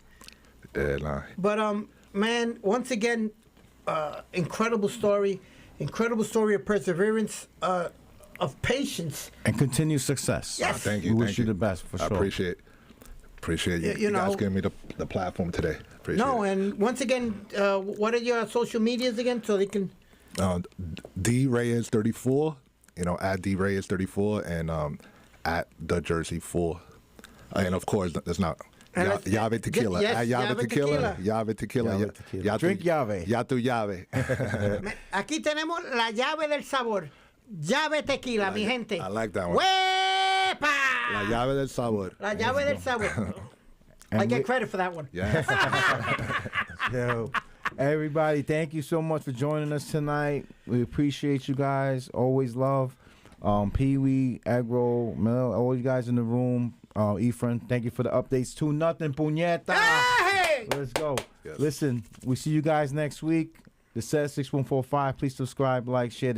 Yeah, nah. But man, once again, incredible story of perseverance. Of patience and continued success. Yes. Thank you. We wish you the best for sure. I appreciate you. You guys giving me the platform today. Appreciate it. And once again, what are your social medias again, so they can? D Reyes 34. At D Reyes 34 and at the Jersey 4, and of course there's not. Llave Tequila. Yes, at Llave Tequila. Llave Tequila. Drink Llave. Ya tu llave. Aquí tenemos la llave del sabor. Llave Tequila, mi gente. I like that one. ¡Wepa! La llave del sabor. La llave del sabor. I get credit for that one. Yeah. Yo, everybody, thank you so much for joining us tonight. We appreciate you guys. Always love. Pee Wee, Egg Roll, Mel, all you guys in the room. Ephraim, thank you for the updates. 2-0, puñeta. Hey! Let's go. Yes. Listen, we see you guys next week. The set 6145. Please subscribe, like, share.